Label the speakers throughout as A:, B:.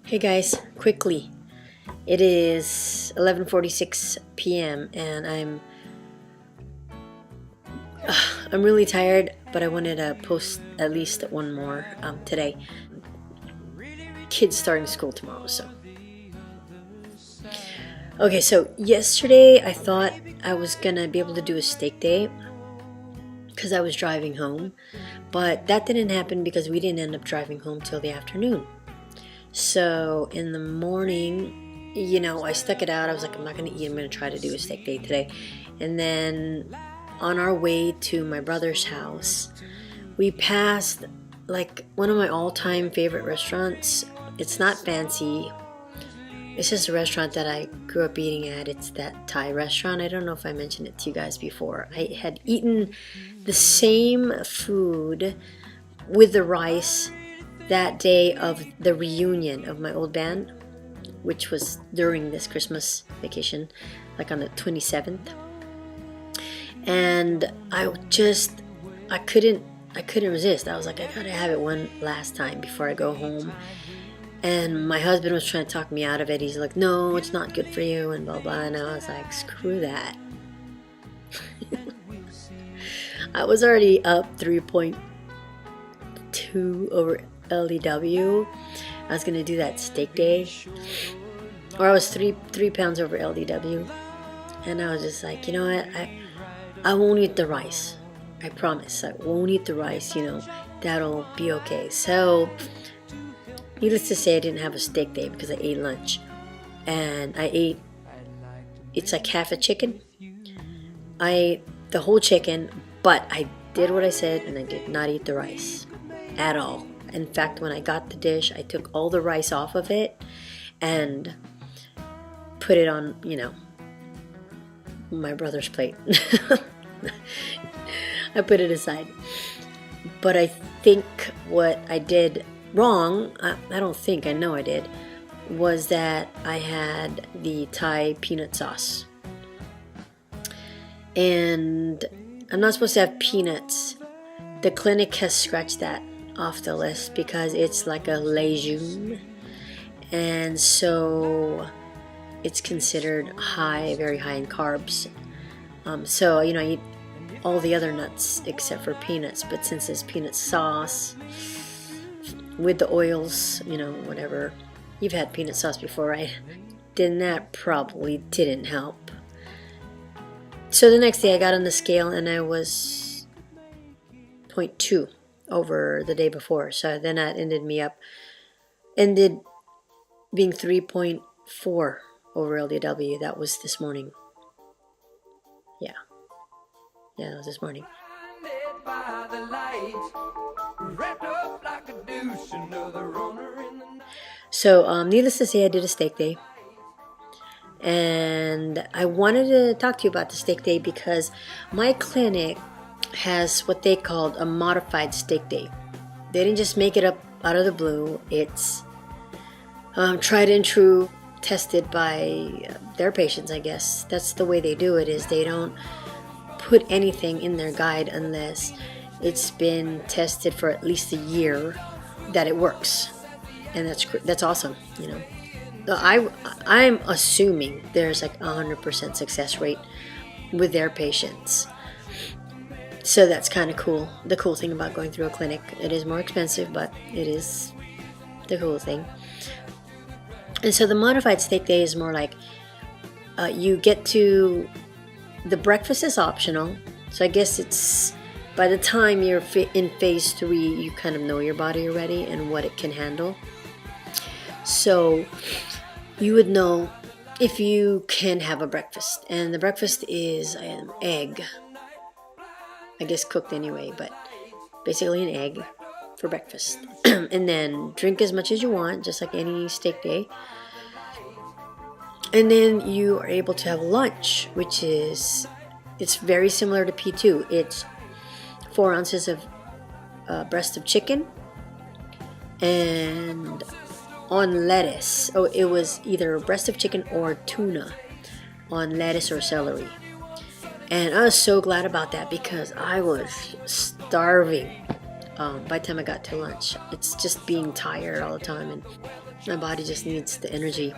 A: Hey guys, quickly. It is 11:46 p.m. and I'm really tired, but I wanted to post at least one more today. Kids starting school tomorrow, so. Okay, so yesterday I thought I was gonna be able to do a steak day because I was driving home, but that didn't happen because we didn't end up driving home till the afternoon. So in the morning, I stuck it out. I was like, I'm not going to eat. I'm going to try to do a steak day today. And then on our way to my brother's house, we passed like one of my all-time favorite restaurants. It's not fancy. It's just a restaurant that I grew up eating at. It's that Thai restaurant. I don't know if I mentioned it to you guys before. I had eaten the same food with the rice that day of the reunion of my old band, which was during this Christmas vacation, like on the 27th. And I couldn't resist. I was like, I gotta have it one last time before I go home. And my husband was trying to talk me out of it. He's like, no, it's not good for you, and blah blah. And I was like, screw that. I was already up 3.2 over LDW. I was gonna do that steak day, or I was three pounds over LDW, and I was just like, you know what, I won't eat the rice. I promise I won't eat the rice. That'll be okay. So needless to say, I didn't have a steak day because I ate lunch, and it's like half a chicken. I ate the whole chicken, but I did what I said, and I did not eat the rice at all. In fact, when I got the dish, I took all the rice off of it and put it on, my brother's plate. I put it aside. But I think what I did wrong, I know I did, was that I had the Thai peanut sauce. And I'm not supposed to have peanuts. The clinic has scratched that off the list because it's like a legume, and so it's considered very high in carbs. So I eat all the other nuts except for peanuts, but since it's peanut sauce with the oils, whatever, you've had peanut sauce before, right? Then that probably didn't help. So the next day I got on the scale and I was 0.2 over the day before. So then that ended being 3.4 over LDW. That was this morning. Yeah, that was this morning. So needless to say, I did a steak day, and I wanted to talk to you about the steak day because my clinic has what they called a modified steak day. They didn't just make it up out of the blue. It's tried and true, tested by their patients, I guess. That's the way they do it, is they don't put anything in their guide unless it's been tested for at least a year that it works. And that's awesome, I'm assuming there's like 100% success rate with their patients. So that's kind of cool. The cool thing about going through a clinic, it is more expensive, but it is the cool thing. And so the modified steak day is more like you get to, the breakfast is optional. So I guess it's, by the time you're in phase 3, you kind of know your body already and what it can handle. So you would know if you can have a breakfast. And the breakfast is an egg. I guess cooked anyway, but basically an egg for breakfast. And then drink as much as you want, just like any steak day. And then you are able to have lunch, which is, it's very similar to P2. It's 4 ounces of breast of chicken and on lettuce. Oh, it was either breast of chicken or tuna on lettuce or celery. And I was so glad about that because I was starving by the time I got to lunch. It's just being tired all the time. And My body just needs the energy.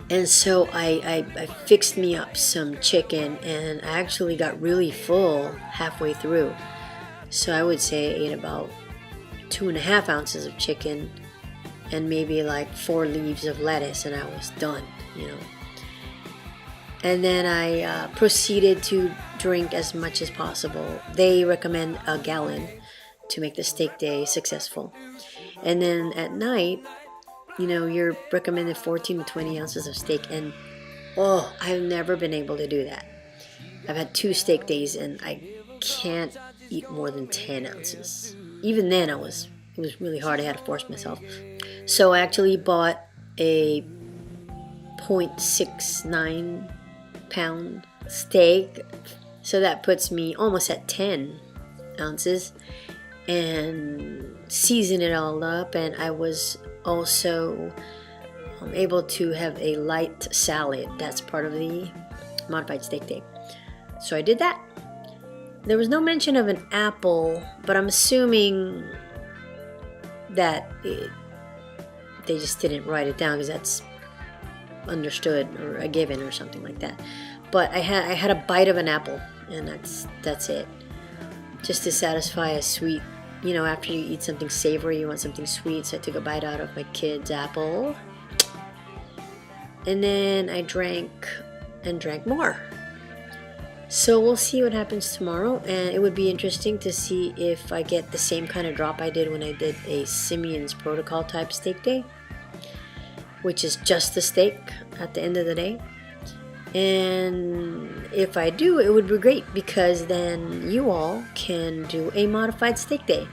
A: And so I fixed me up some chicken, and I actually got really full halfway through. So I would say I ate about 2.5 ounces of chicken and maybe like 4 leaves of lettuce, and I was done, you know. And then I proceeded to drink as much as possible. They recommend a gallon to make the steak day successful. And then at night, you know, you're recommended 14 to 20 ounces of steak, and oh, I've never been able to do that. I've had 2 steak days, and I can't eat more than 10 ounces. Even then, it was really hard. I had to force myself. So I actually bought a 0.69 pound steak, so that puts me almost at 10 ounces, and season it all up. And I was also able to have a light salad. That's part of the modified steak day. So I did that. There was no mention of an apple, but I'm assuming that they just didn't write it down because that's understood or a given or something like that. But I had a bite of an apple, and that's it. Just to satisfy a sweet, you know, after you eat something savory, you want something sweet. So I took a bite out of my kid's apple, and then I drank more. So we'll see what happens tomorrow, and it would be interesting to see if I get the same kind of drop I did when I did a Simeon's Protocol type steak day, which is just the steak at the end of the day. And if I do, it would be great, because then you all can do a modified steak day,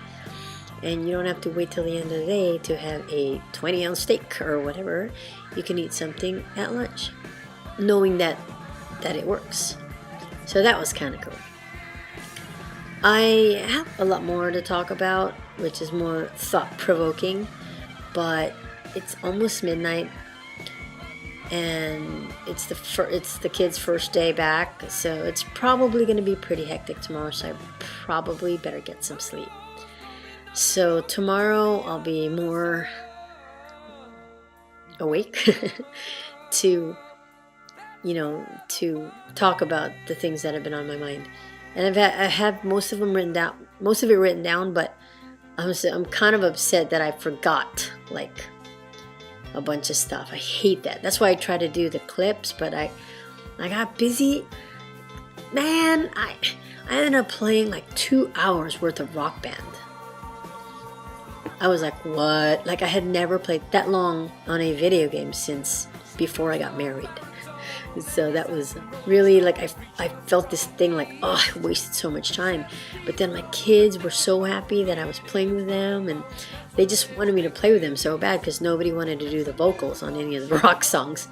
A: and you don't have to wait till the end of the day to have a 20-ounce steak or whatever. You can eat something at lunch, knowing that it works. So that was kind of cool. I have a lot more to talk about, which is more thought-provoking, but it's almost midnight, and it's the kids' first day back, so it's probably going to be pretty hectic tomorrow, so I probably better get some sleep. So tomorrow I'll be more awake to talk about the things that have been on my mind. And I have most of it written down, but I'm kind of upset that I forgot like a bunch of stuff. I hate that. That's why I try to do the clips, but I got busy. Man, I ended up playing like 2 hours worth of Rock Band. I was like, what? Like, I had never played that long on a video game since before I got married. So that was really like, I felt this thing like, oh, I wasted so much time. But then my kids were so happy that I was playing with them, and they just wanted me to play with them so bad, because nobody wanted to do the vocals on any of the rock songs.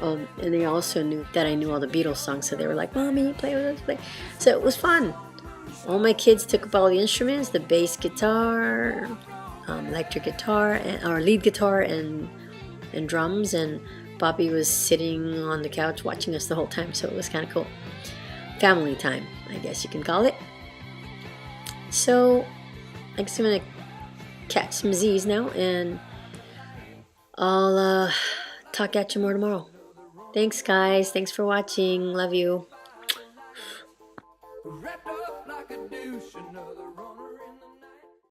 A: And they also knew that I knew all the Beatles songs, so they were like, Mommy, play with us, play. So it was fun. All my kids took up all the instruments, the bass guitar, electric guitar, or lead guitar, and drums, and Bobby was sitting on the couch watching us the whole time, so it was kind of cool. Family time, I guess you can call it. So I guess I'm going to catch some Z's now, and I'll talk at you more tomorrow. Thanks, guys. Thanks for watching. Love you.